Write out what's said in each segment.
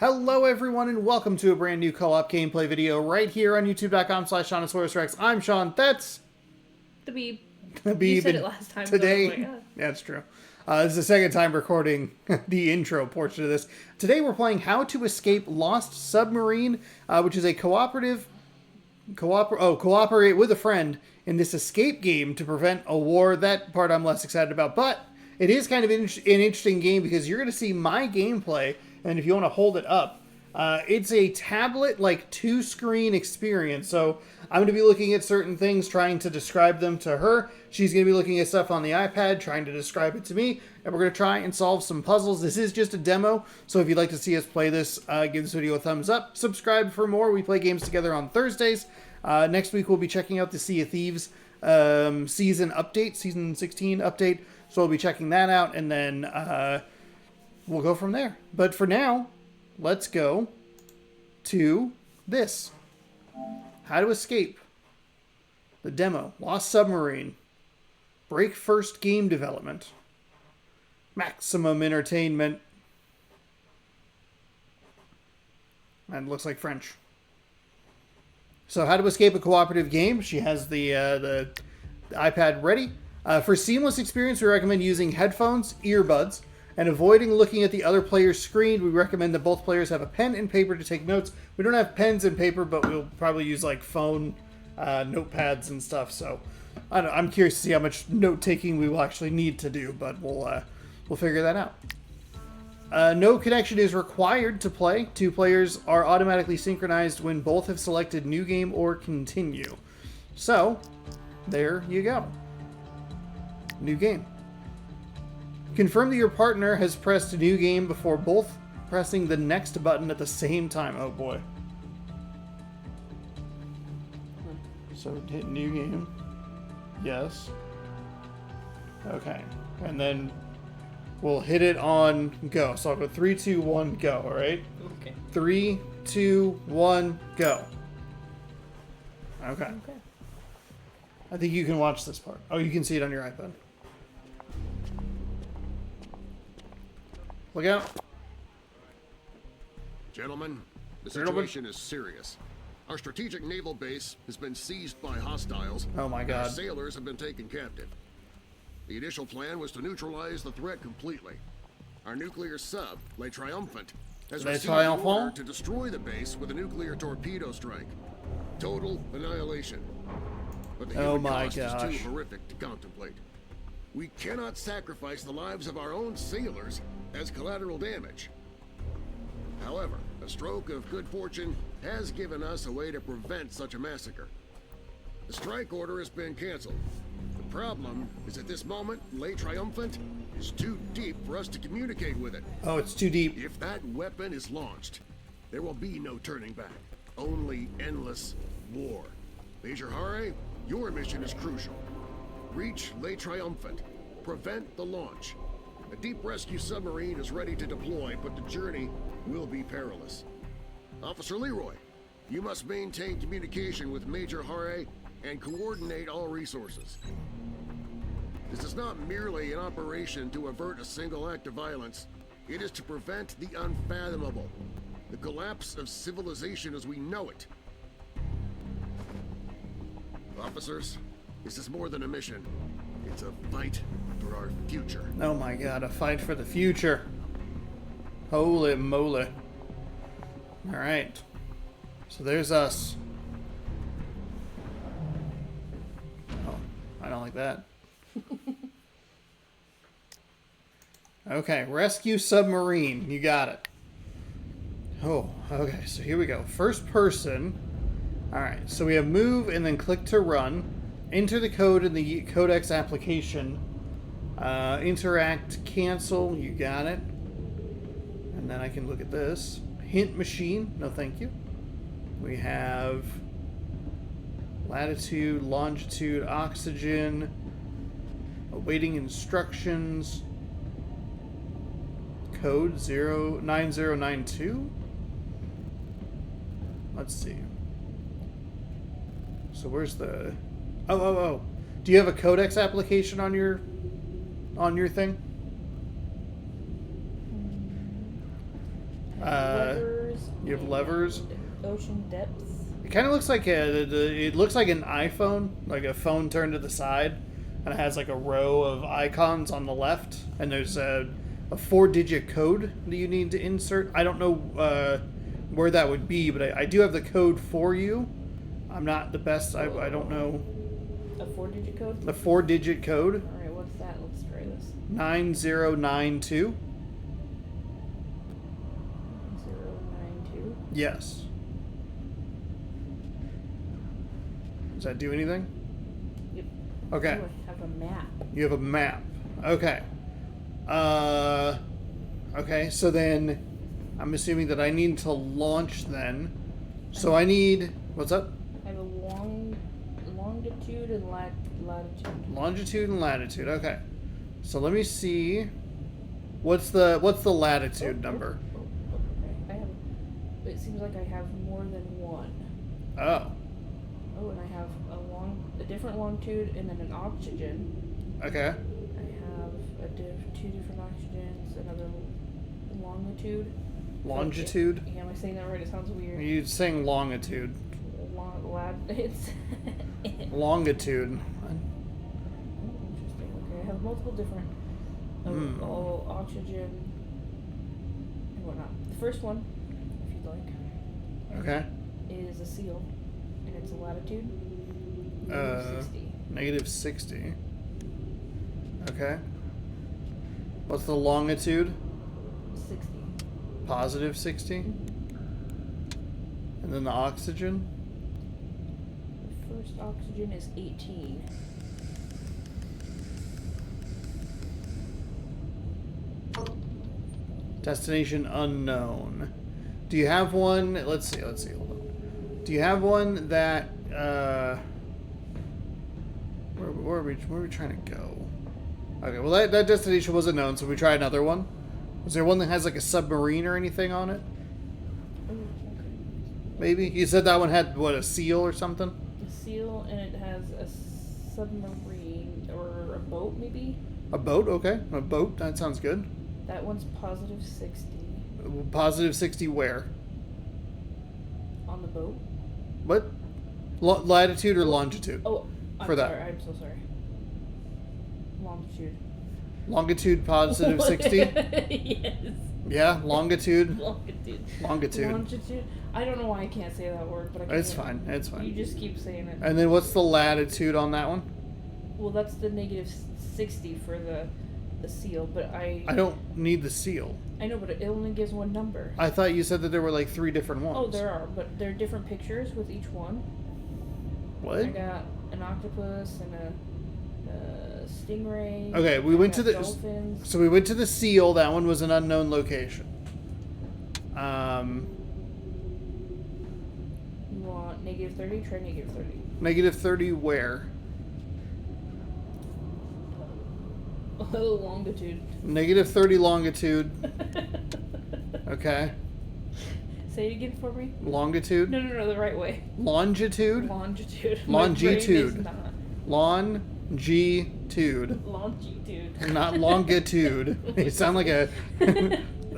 Hello everyone and welcome to a brand new co-op gameplay video right here on youtube.com/SeanOsaurusRex. I'm Sean, that's... The Beeb. The Beeb. You said it last time. Today, so yeah, that's true. This is the second time recording the intro portion of this. Today we're playing How to Escape Lost Submarine, which is a cooperate with a friend in this escape game to prevent a war. That part I'm less excited about, but it is kind of an interesting game because you're going to see my gameplay. And if you want to hold it up, it's a tablet, like, two-screen experience. So I'm going to be looking at certain things, trying to describe them to her. She's going to be looking at stuff on the iPad, trying to describe it to me. And we're going to try and solve some puzzles. This is just a demo, so if you'd like to see us play this, give this video a thumbs up. Subscribe for more. We play games together on Thursdays. Next week we'll be checking out the Sea of Thieves season 16 update. So we'll be checking that out, and then... we'll go from there. But for now, let's go to this. How to Escape. The demo. Lost Submarine. Break first game development. Maximum entertainment. And looks like French. So how to escape a cooperative game. She has the iPad ready. For seamless experience, we recommend using headphones, earbuds, and avoiding looking at the other player's screen. We recommend that both players have a pen and paper to take notes. We don't have pens and paper, but we'll probably use like phone notepads and stuff. So I don't know, I'm curious to see how much note taking we will actually need to do, but we'll figure that out. No connection is required to play. Two players are automatically synchronized when both have selected new game or continue. So there you go. New game. Confirm that your partner has pressed a new game before both pressing the next button at the same time. Oh boy. So hit new game. Yes. Okay. And then we'll hit it on go. So I'll go 3, 2, 1, go. All right? Okay. 3, 2, 1, go. Okay. I think you can watch this part. Oh, you can see it on your iPad. Look out. Gentlemen, the situation is serious. Our strategic naval base has been seized by hostiles. Oh my God. Our sailors have been taken captive. The initial plan was to neutralize the threat completely. Our nuclear sub, Le Triumphant, has received an order to destroy the base with a nuclear torpedo strike. Total annihilation. But the human cost is too horrific to contemplate. We cannot sacrifice the lives of our own sailors as collateral damage. However, a stroke of good fortune has given us a way to prevent such a massacre. The strike order has been canceled. The problem is at this moment, Le Triumphant is too deep for us to communicate with it. Oh, it's too deep. If that weapon is launched, there will be no turning back. Only endless war. Major Hare, your mission is crucial. Reach Le Triumphant. Prevent the launch. A deep rescue submarine is ready to deploy, but the journey will be perilous. Officer Leroy, you must maintain communication with Major Hare and coordinate all resources. This is not merely an operation to avert a single act of violence. It is to prevent the unfathomable, the collapse of civilization as we know it. Officers, this is more than a mission. It's a fight for our future. Oh my God, a fight for the future. Holy moly. Alright. So there's us. Oh, I don't like that. Okay, rescue submarine. You got it. Oh, okay, so here we go. First person. Alright, so we have move and then click to run. Enter the code in the Codex application. Interact, cancel, you got it. And then I can look at this. Hint machine, no thank you. We have latitude, longitude, oxygen, awaiting instructions, code 9092. Let's see. So where's the... Oh. Do you have a Codex application on your thing? Levers. You have levers. Ocean depths. It kind of looks like it looks like an iPhone, like a phone turned to the side, and it has like a row of icons on the left, and there's a 4-digit code that you need to insert. I don't know where that would be, but I do have the code for you. I'm not the best. I don't know. A 4-digit code? The 4-digit code. All right, what's that? Let's try this. 9092. 9092. Yes. Does that do anything? Yep. Okay. Oh, I have a map. You have a map. Okay. Okay, so then I'm assuming that I need to launch then. So I need... What's up? I have a longitude and latitude. Longitude and latitude. Okay. So let me see. What's the latitude number? Okay. I have... It seems like I have more than one. Oh. Oh, and I have a different longitude and then an oxygen. Okay. I have two different oxygens, another longitude. Longitude? Yeah, am I saying that right? It sounds weird. You're saying longitude. It's Longitude. interesting. Okay, I have multiple different all oxygen and whatnot. The first one, if you'd like, Okay. is a seal, and it's a latitude. Negative 60. Okay. What's the longitude? 60. Positive 60. And then the oxygen? The first oxygen is 18. Destination unknown. Do you have one? Let's see, hold on. Do you have one that, where are we trying to go? Okay, well that destination wasn't known, so we try another one. Is there one that has like a submarine or anything on it? Oh, okay. Maybe? You said that one had, what, a seal or something? A seal, and it has a submarine, or a boat, maybe? A boat, okay. A boat, that sounds good. That one's positive 60 Positive 60 where? on the boat. What? Latitude or longitude? Oh, For that. sorry, I'm so sorry. Longitude. Longitude positive 60? Yes. Yeah, longitude. Longitude. Longitude. Longitude. I don't know why I can't say that word, but I can't. It's fine. It's fine. You just keep saying it. And then what's the latitude on that one? Well, that's the negative 60 for the seal, but I don't need the seal. I know, but it only gives one number. I thought you said that there were like 3 different ones. Oh, there are, but there are different pictures with each one. What? I got an octopus and a stingray. Okay, we went to the dolphins. So we went to the seal. That one was an unknown location. You want negative 30? Try negative 30. Negative 30 where? Oh, longitude. Negative 30 longitude. Okay. Say it again for me. Longitude? No, the right way. Longitude? Longitude. Longitude. My brain is Longitude. Longitude. Not longitude. You sound like a...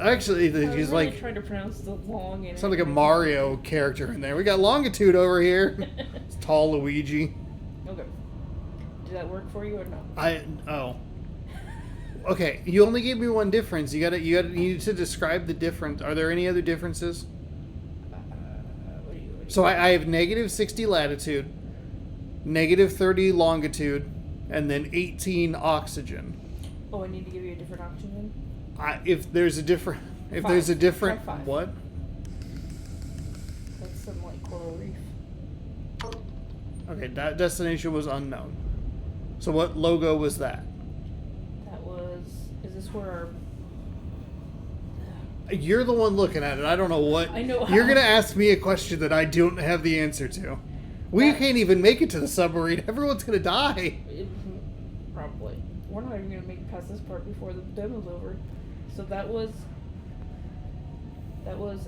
Actually, I was he's really like... trying to pronounce the long. Sound like a Mario character in there. We got longitude over here. It's tall Luigi. Okay. Did that work for you or no? Oh. Okay, you only gave me one difference. You need to describe the difference. Are there any other differences? What do you So I have negative 60 latitude, negative 30 longitude, and then 18 oxygen. Oh, I need to give you a different oxygen? If there's a different... Try 5. What? That's some, like, coral reef. Okay, that destination was unknown. So what logo was that? That was... Is this where our... You're the one looking at it. I don't know what... I know. You're going to ask me a question that I don't have the answer to. We can't even make it to the submarine. Everyone's going to die. Probably. We're not even going to make it past this part before the demo's over. So that was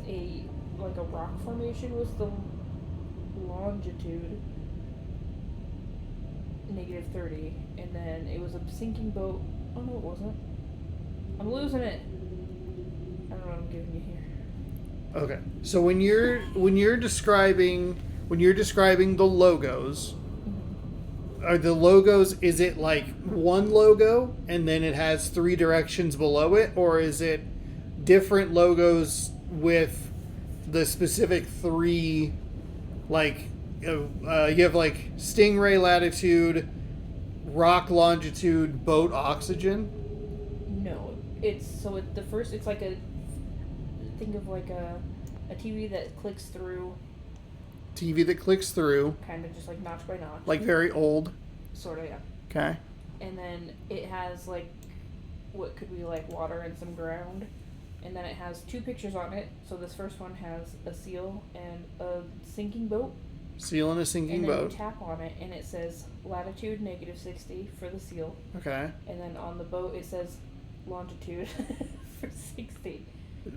a... Like a rock formation was the longitude. Negative 30. And then it was a sinking boat. Oh, no, it wasn't. I'm losing it. I don't know what I'm giving you here. Okay. So when you're describing the logos, are the logos, is it like one logo and then it has 3 directions below it, or is it different logos with the specific 3, like you have like Stingray Latitude, Rock Longitude, Boat Oxygen? No, it's like think of like a TV that clicks through. TV that clicks through. Kind of just like notch by notch. Like very old. Sort of, yeah. Okay. And then it has like what could be like water and some ground. And then it has 2 pictures on it. So this first one has a seal and a sinking boat. Seal and a sinking boat. And then you tap on it and it says latitude -60 for the seal. Okay. And then on the boat it says longitude for 60.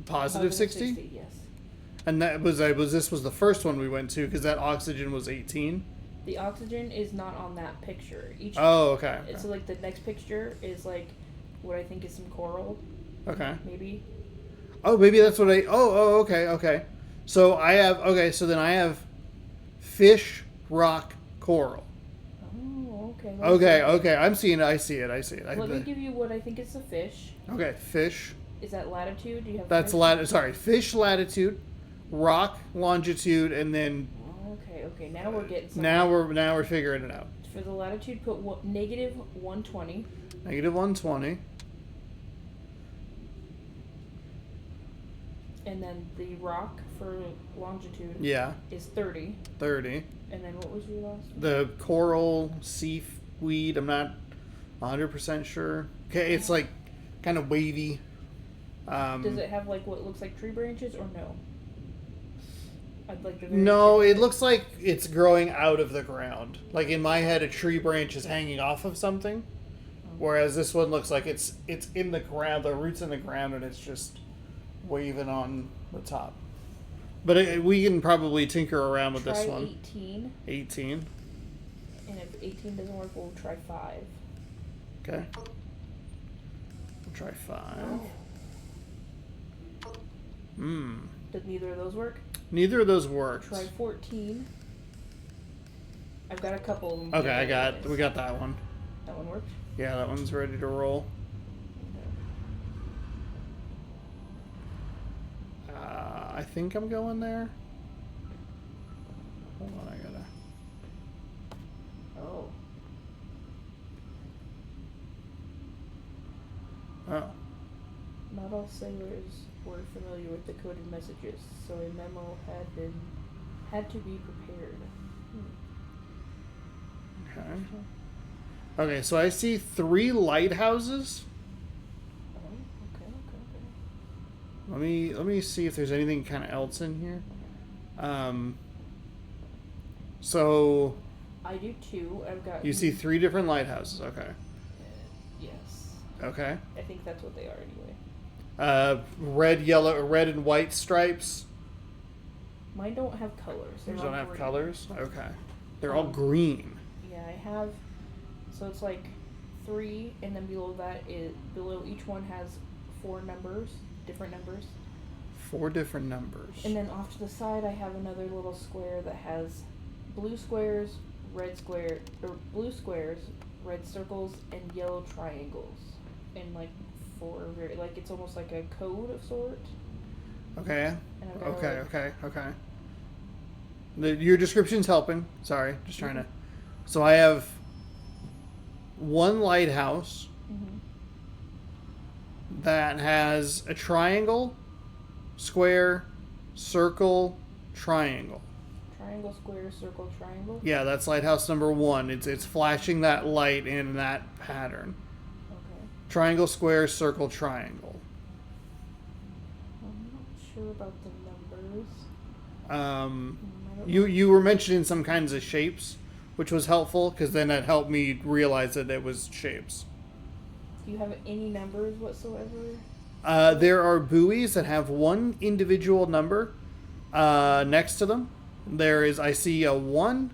Positive 60? Yes. And that was this was the first one we went to, because that oxygen was 18. The oxygen is not on that picture. Okay. So like the next picture is like what I think is some coral. Okay. Maybe. Oh, maybe that's what okay. So I have fish, rock, coral. Oh, okay. Okay. I see it. Let me give you what I think is a fish. Okay, fish. Is that latitude? Do you have That's fish latitude, rock longitude, and then. Okay. Now we're getting something. Now we're figuring it out. For the latitude, put -120. -120. And then the rock for longitude. Yeah. Is 30. 30. And then what was your last one? The coral seaweed. I'm not 100% sure. Okay, it's like kind of wavy. Does it have like what looks like tree branches or no? I'd like to. No, it looks like it's growing out of the ground. Like in my head, a tree branch is hanging off of something, whereas this one looks like it's in the ground. The roots in the ground, and it's just waving on the top. But we can probably tinker around with this one. 18. 18. And if 18 doesn't work, we'll try 5. Okay. We'll try 5. Did neither of those work? Neither of those worked. Try 14. I've got a couple of them. Okay, we got that one. That one worked? Yeah, that one's ready to roll. I think I'm going there. Hold on, I gotta. Oh. Not all sailors were familiar with the coded messages, so a memo had to be prepared. Okay, so I see 3 lighthouses. Okay. Let me see if there's anything kind of else in here. So I do too. I've got. You see 3 different lighthouses. Okay. Yes. Okay. I think that's what they are anyway. Red and white stripes. Mine don't have colors. These don't have green. colors? Okay. They're all green. Yeah, I have. So it's like 3, and then below each one has 4 numbers, different numbers. 4 different numbers. And then off to the side, I have another little square that has blue squares, red circles, and yellow triangles, and like 4 it's almost like a code of sort. Okay. Okay. Your description's helping. Sorry, just trying to. So I have 1 lighthouse that has a triangle, square, circle, triangle. Triangle, square, circle, triangle? Yeah, that's lighthouse number 1. It's flashing that light in that pattern. Okay. Triangle, square, circle, triangle. I'm not sure about the numbers. You were mentioning some kinds of shapes, which was helpful, because then that helped me realize that it was shapes. Do you have any numbers whatsoever? There are buoys that have 1 individual number next to them. I see a 1.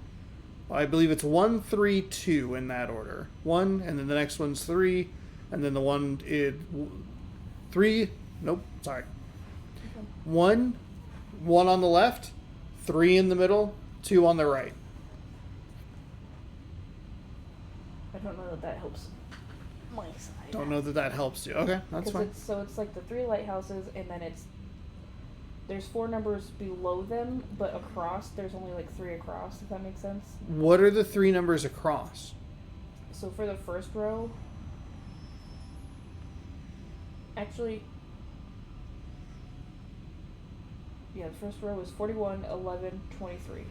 I believe it's 1, 3, 2 in that order. 1, and then the next one's 3, and then the one 3. Nope, sorry. 1, 1 on the left, 3 in the middle, 2 on the right. I don't know that helps my side. Don't know that helps you. Okay, that's fine. It's like the 3 lighthouses, and then there's 4 numbers below them, but across there's only like 3 across. If that makes sense. What are the 3 numbers across? So for the first row, actually, yeah, the first row is 41, 11, 23.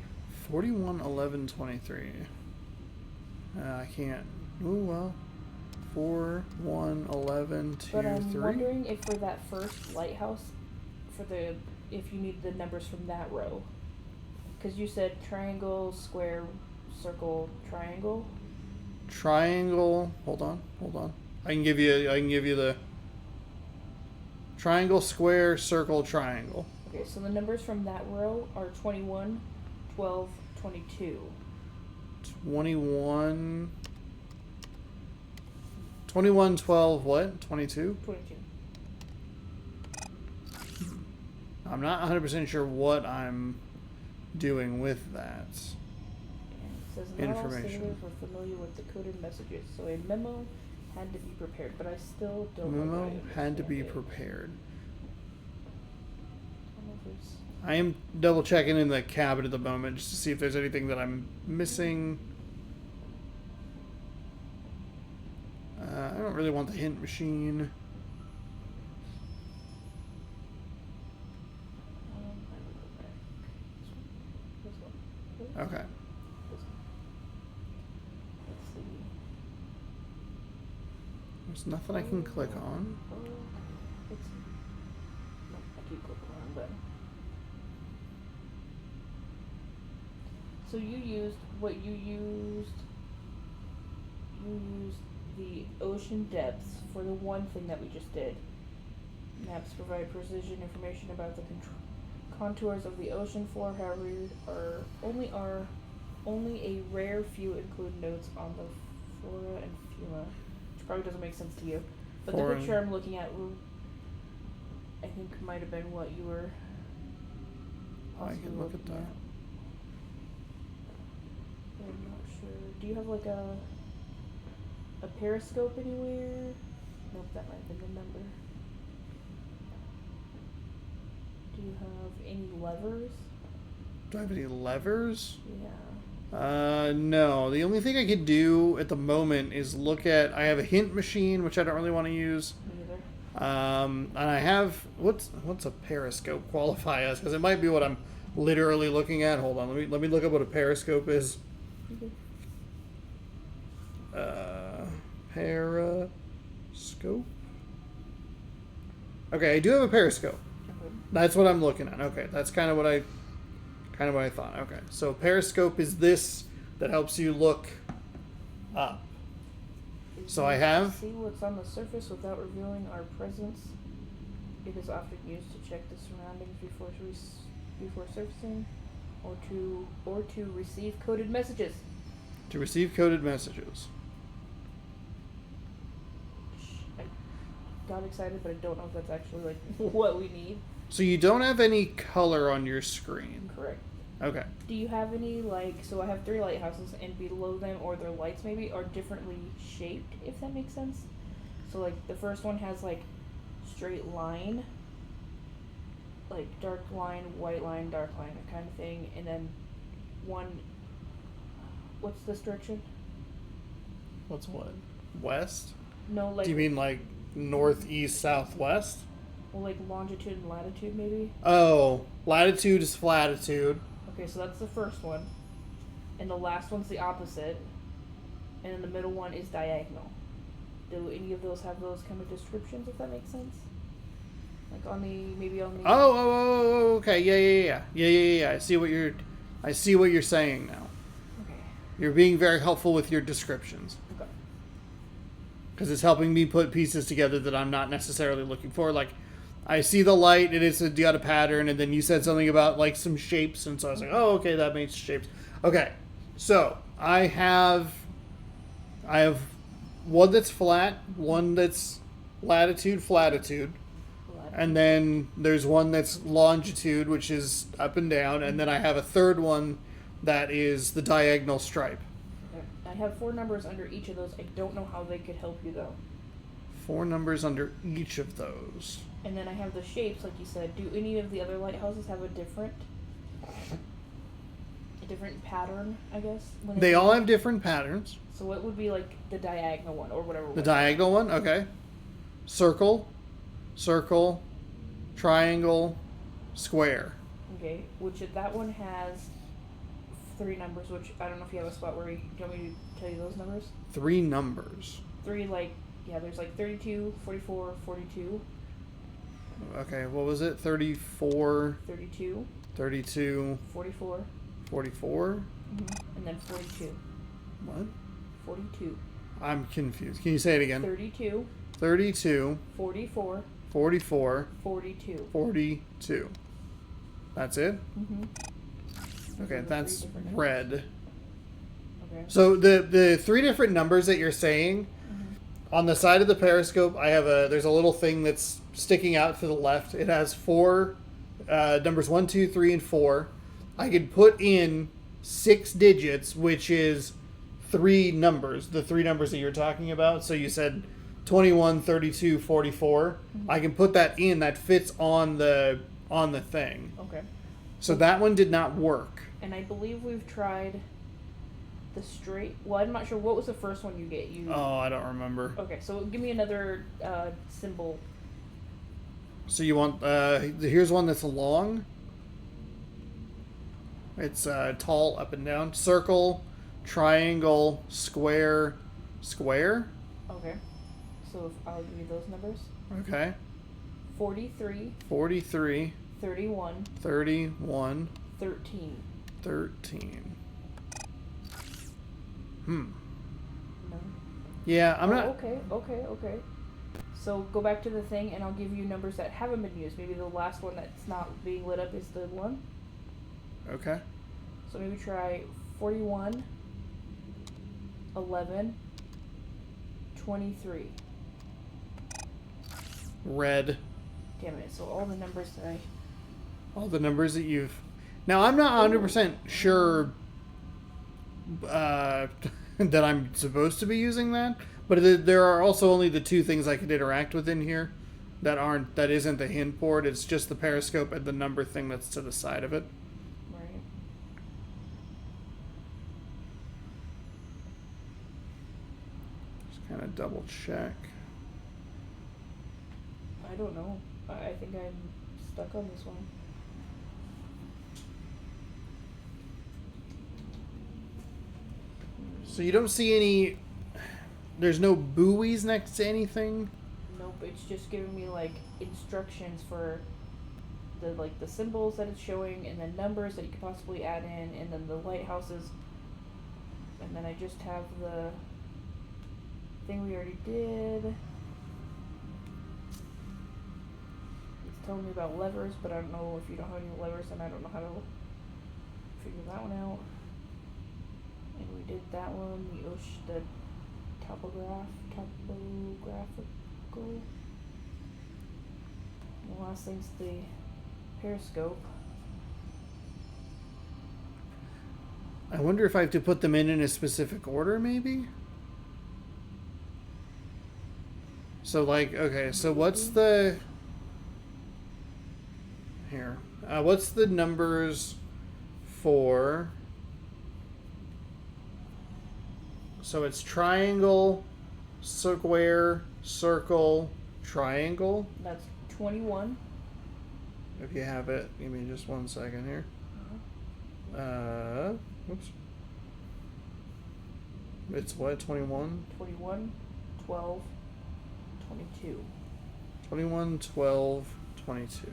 41, 11, 23. I can't. Oh, well. 4, 1, 11, 2, but I'm 3. wondering if for that first lighthouse, if you need the numbers from that row. Because you said triangle, square, circle, triangle. Triangle. Hold on. I can give you the triangle, square, circle, triangle. Okay, so the numbers from that row are 21, 12, 22. 21, 12, what? 22? 22. I'm not 100% sure what I'm doing with that. It says not all sailors were familiar with the coded messages, so a memo had to be prepared, but I still don't know. Memo had to be prepared. I am double checking in the cabin at the moment just to see if there's anything that I'm missing. I don't really want the hint machine. Okay. There's nothing I can click on. I keep clicking on, but so you used the ocean depths for the one thing that we just did. Maps provide precision information about the contours of the ocean floor, however, only a rare few include notes on the flora and fauna, which probably doesn't make sense to you. But the picture I'm looking at, I think, might have been what you were. I can look at that. I'm not sure. Do you have like a periscope anywhere? Nope, that might have been the number. Do you have any levers? Do I have any levers? Yeah. No. The only thing I could do at the moment is look at. I have a hint machine, which I don't really want to use. Me either. And I have what's a periscope qualify as? Because it might be what I'm literally looking at. Hold on. Let me look up what a periscope is. Okay. Periscope. Okay, I do have a periscope. That's what I'm looking at. Okay, that's kind of what I thought. Okay, so periscope is this that helps you look up. So I have. See what's on the surface without revealing our presence. It is often used to check the surroundings before surfacing, or to receive coded messages. To receive coded messages. I got excited, but I don't know if that's actually like what we need. So you don't have any color on your screen. Correct. Okay. Do you have any, like, so I have 3 lighthouses, and below them, or their lights maybe, are differently shaped, if that makes sense? So, like, the first one has, like, straight line, like, dark line, white line, dark line, that kind of thing, and then one, what's this direction? What's what? West? No, like... Do you mean, like, northeast, southwest? Well, like, longitude and latitude, maybe? Oh, latitude is flattitude. Okay, so that's the first one. And the last one's the opposite. And then the middle one is diagonal. Do any of those have those kind of descriptions, if that makes sense? Like on the, maybe on the... Oh, okay. Yeah. I see what you're saying now. Okay. You're being very helpful with your descriptions. Okay. Because it's helping me put pieces together that I'm not necessarily looking for. Like, I see the light, you got a pattern, and then you said something about, like, some shapes, and so I was like, oh, okay, that makes shapes. Okay, so I have one that's flat, one that's latitude, flattitude, And then there's one that's longitude, which is up and down. And then I have a third one that is the diagonal stripe. Okay. I have 4 numbers under each of those. I don't know how they could help you, though. 4 numbers under each of those. And then I have the shapes, like you said. Do any of the other lighthouses have a different pattern, I guess? They all have different patterns. So what would be like the diagonal one or whatever? The diagonal one? Okay. Circle, circle, triangle, square. Okay, which that one has 3 numbers, which I don't know if you have a spot where do you want me to tell you those numbers? 3 numbers. 3, there's 32, 44, 42. Okay, what was it? 34. 32. 32. 44. 44? Mm-hmm. And then 42. What? 42. I'm confused. Can you say it again? 32. 32. 44. 44. 42. 42. That's it? Mm-hmm. Okay, that's red. Okay. So the 3 different numbers that you're saying, on the side of the periscope, there's a little thing that's sticking out to the left. It has 4 numbers 1, 2, 3, and 4. I could put in 6 digits, which is 3 numbers, the 3 numbers that you're talking about. So you said 21, 32, 44. I can put that in. That fits on the thing. Okay. So that one did not work. And I believe we've tried the straight. Well, I'm not sure. What was the first one you get? Oh, I don't remember. Okay, so give me another symbol. So you want here's one that's long. It's tall up and down. Circle, triangle, square, square. Okay. So if I'll give you those numbers. Okay. 43. 43. 31. 31. 13. 13. No. Yeah, I'm not. Okay. So go back to the thing, and I'll give you numbers that haven't been used. Maybe the last one that's not being lit up is the one. Okay. So maybe try 41, 11, 23. Red. Damn it! So all the numbers that All the numbers that you've. Now I'm not 100% sure that I'm supposed to be using that, but there are also only the 2 things I could interact with in here that isn't the hint board. It's just the periscope and the number thing that's to the side of it. Right. Just kind of double check. I don't know. I think I'm stuck on this one. So you don't see any. There's no buoys next to anything. Nope, it's just giving me instructions for the symbols that it's showing, and then numbers that you could possibly add in, and then the lighthouses, and then I just have the thing we already did. It's telling me about levers, but I don't know if you don't have any levers, and I don't know how to figure that one out. And we did that one, the topographical. The last thing's the periscope. I wonder if I have to put them in a specific order, maybe? So, okay, so what's the... Here. What's the numbers for... So it's triangle, square, circle, triangle. That's 21. If you have it, give me just 1 second here. Oops. It's what, 21? 21, 12, 22. 21, 12, 22.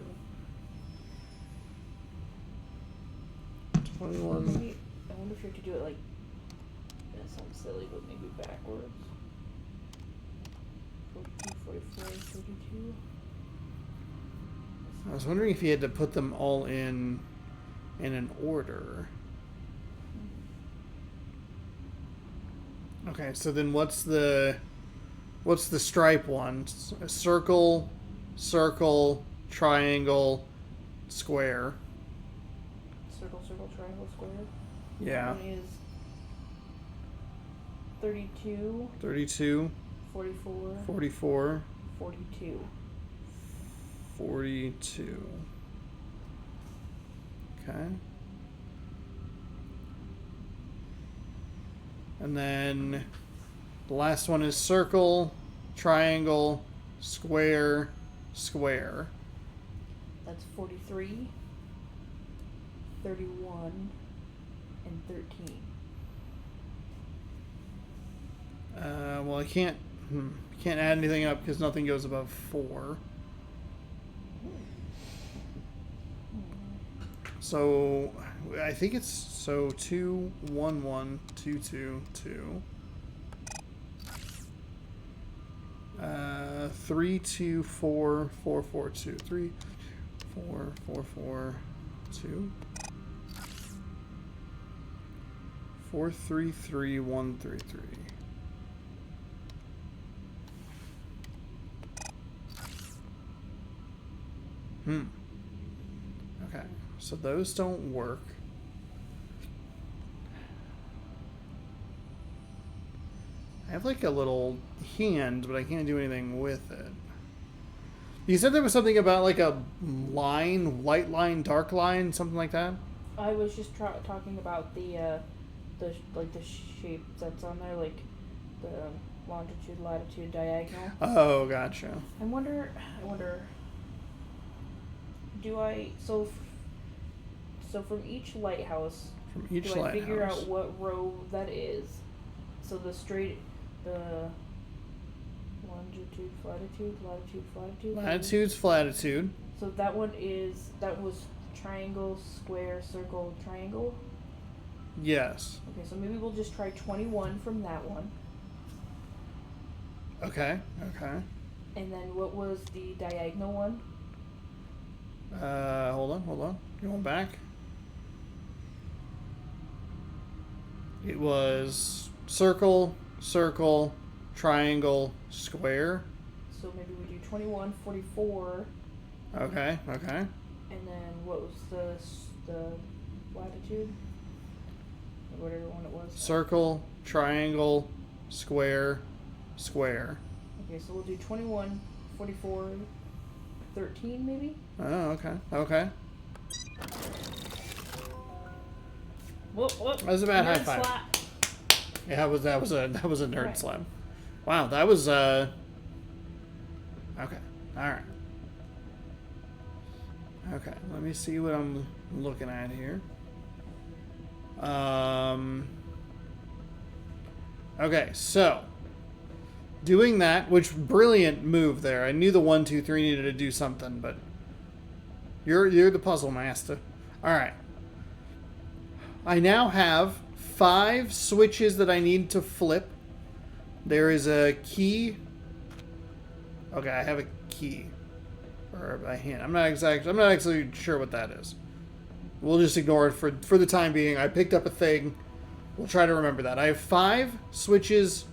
21. Maybe, I wonder if you have to do it that sounds silly, but maybe backwards. 42, 44, 32. I was wondering if you had to put them all in an order. Okay, so then what's the stripe one? Circle, circle, triangle, square. Circle, circle, triangle, square. Yeah. That one is 32. 32. 44. 44. 42. 42. Okay. And then the last one is circle, triangle, square, square. That's 43, 31, and 13. Well, I can't add anything up because nothing goes above 4. So I think it's 2, 1, 1, 2, 2, 2. 3, 2, 4, 4, 4, 2. 3, 4, 4, 4, 2. 4, 3, 3, 1, 3, 3. Okay, so those don't work. I have like a little hand, but I can't do anything with it. You said there was something about like a line, light line, dark line, something like that? I was just talking about the shape that's on there, like the longitude, latitude, diagonal. Oh, gotcha. I wonder. Do I so from each lighthouse? From each do I lighthouse. figure out what row that is? So the longitude, latitude, latitude. Latitude's Flattitude. So that was triangle, square, circle, triangle. Yes. Okay, so maybe we'll just try 21 from that one. Okay. And then what was the diagonal one? Hold on. Going back. It was circle, circle, triangle, square. So maybe we do 21, 44. Okay. And then what was the latitude? Or whatever one it was. Circle, triangle, square, square. Okay, so we'll do 21, 44, 13 maybe? Oh, okay. Whoop. That was a bad high Nerd five. slap. Yeah, that was a nerd Right. slap. Wow, that was okay. All right. Okay, let me see what I'm looking at here. Okay, so doing that, which brilliant move there. I knew the 1, 2, 3 needed to do something, but you're the puzzle master. All right. I now have 5 switches that I need to flip. There is a key. Okay, I have a key or a hint. I'm not actually sure what that is. We'll just ignore it for the time being. I picked up a thing. We'll try to remember that. I have 5 switches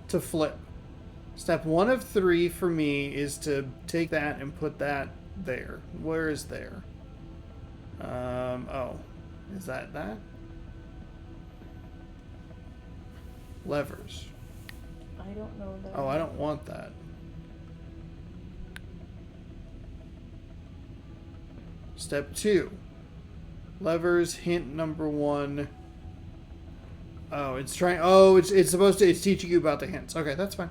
to flip. Step 1 of 3 for me is to take that and put that there. Where is there? Oh. Is that? Levers. I don't know that. Oh, I don't want that. Step 2. Levers, hint number 1. Oh, it's supposed to, it's teaching you about the hints. Okay, that's fine.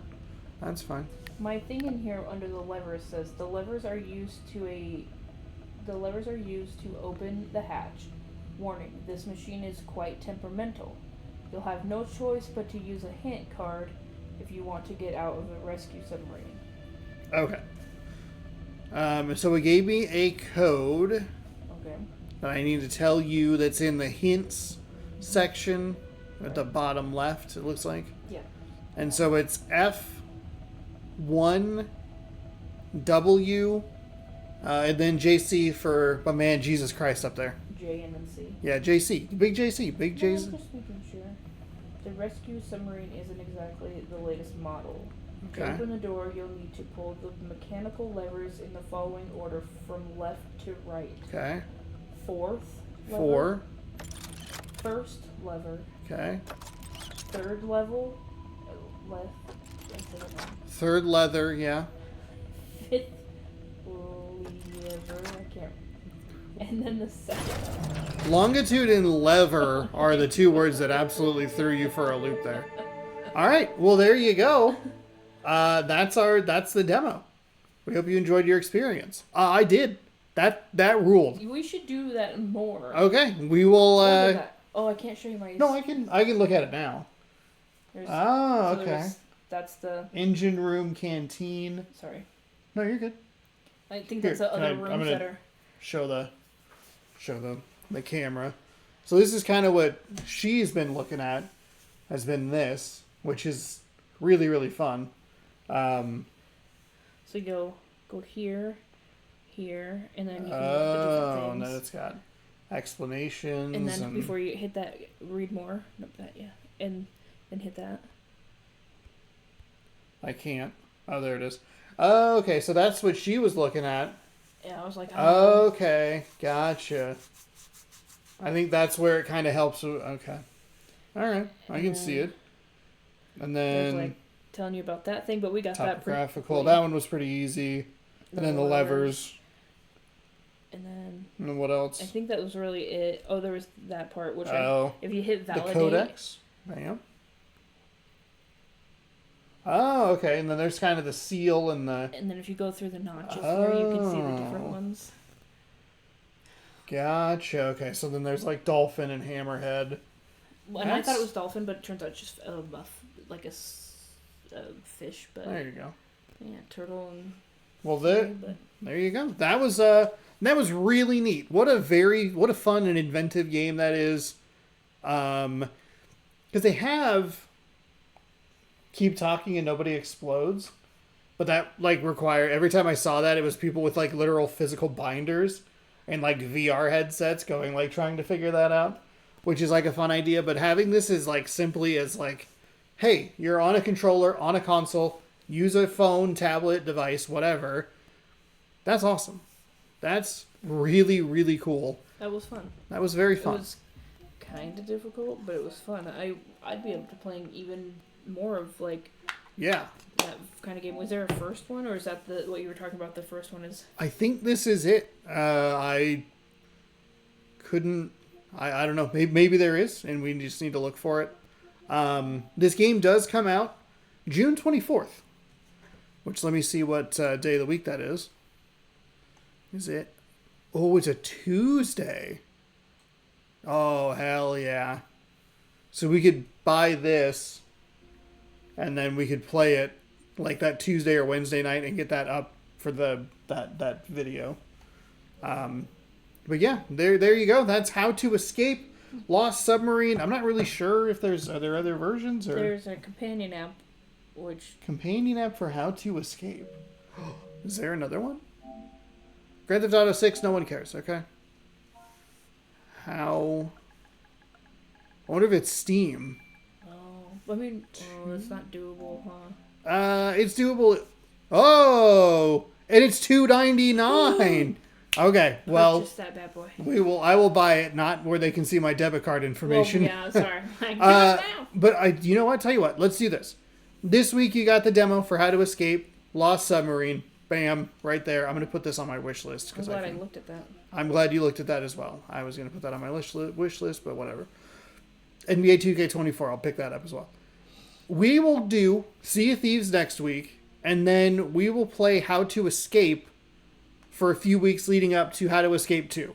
That's fine. My thing in here under the levers says the levers are used to open the hatch. Warning, this machine is quite temperamental. You'll have no choice but to use a hint card if you want to get out of the rescue submarine. Okay. So it gave me a code Okay. that I need to tell you that's in the hints section at the bottom left, it looks like. Yeah. And so it's F1W and then JC for my man Jesus Christ up there. J and then C. Yeah, JC. Big JC. Big No, JC. I'm just making sure. The rescue submarine isn't exactly the latest model. To Okay. open the door, you'll need to pull the mechanical levers in the following order from left to right. Okay. Fourth lever. 4. First lever. Okay. Third level. Left. Instead of one. Third leather, yeah. Fifth lever. I can't. And then the second. Longitude and lever are the two words that absolutely threw you for a loop there. All right. Well, there you go. That's the demo. We hope you enjoyed your experience. I did. That ruled. We should do that more. Okay. We will. Oh, I can't show you my. No, I can look at it now. Okay. That's the engine room, canteen. Sorry. No, you're good. I think that's the other rooms that are. Show the camera. So this is kind of what she's been looking at. Has been this, which is really, really fun. So you go here, and then you can look at the different things. And then it's got explanations. And then before you hit that, read more. Nope, that, yeah. And then hit that. I can't. Oh, there it is. Oh, okay, so that's what she was looking at. Yeah, I was like, okay, gotcha. I think that's where it kind of helps. Okay. All right, I can see it. And then like telling you about that thing, but we got that topographical. That one was pretty easy. And then the levers. And then what else? I think that was really it. Oh, there was that part, which if you hit validate. The codex. Bam. Oh, okay. And then there's kind of the seal and the. And then if you go through the notches where you can see the different ones. Gotcha. Okay, so then there's like dolphin and hammerhead. Well, and I thought it was dolphin, but it turns out it's just like a fish. But there you go. Yeah, turtle and. Well, there you go. That was really neat. What a fun and inventive game that is. Because they have keep talking and nobody explodes, but that require every time I saw that it was people with literal physical binders and VR headsets going trying to figure that out, which is a fun idea. But having this is simply as hey, you're on a controller on a console, use a phone, tablet, device, whatever. That's awesome. That's really, really cool. That was fun. That was very fun. It was kind of difficult, but it was fun. I'd be able to play even more of yeah, that kind of game. Was there a first one, or is that what you were talking about? The first one is. I think this is it. I don't know. Maybe there is, and we just need to look for it. This game does come out June 24th, which let me see what day of the week that is. Is it? Oh, it's a Tuesday. Oh, hell yeah. So we could buy this, and then we could play it that Tuesday or Wednesday night and get that up for that video. But yeah, there you go. That's How to Escape Lost Submarine. I'm not really sure if are there other versions, or there's a companion app, companion app for How to Escape. Is there another one? Grand Theft Auto 6. No one cares. Okay. I wonder if it's Steam. Oh, I mean, it's not doable, huh? It's doable. Oh, and it's $2.99. Okay, well, just that bad boy. I will buy it, not where they can see my debit card information. Well, yeah, sorry. But you know what? Tell you what. Let's do this. This week you got the demo for How to Escape Lost Submarine. Bam, right there. I'm going to put this on my wish list. I'm glad I looked at that. I'm glad you looked at that as well. I was going to put that on my wish list, but whatever. NBA 2K24, I'll pick that up as well. We will do Sea of Thieves next week, and then we will play How to Escape for a few weeks leading up to How to Escape 2.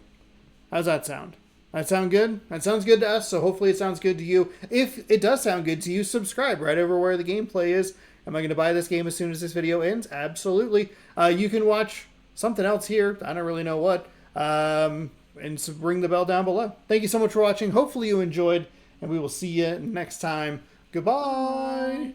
How's that sound? That sound good? That sounds good to us, so hopefully it sounds good to you. If it does sound good to you, subscribe right over where the gameplay is. Am I going to buy this game as soon as this video ends? Absolutely. You can watch something else here. I don't really know what. And so ring the bell down below. Thank you so much for watching. Hopefully you enjoyed, and we will see you next time. Goodbye.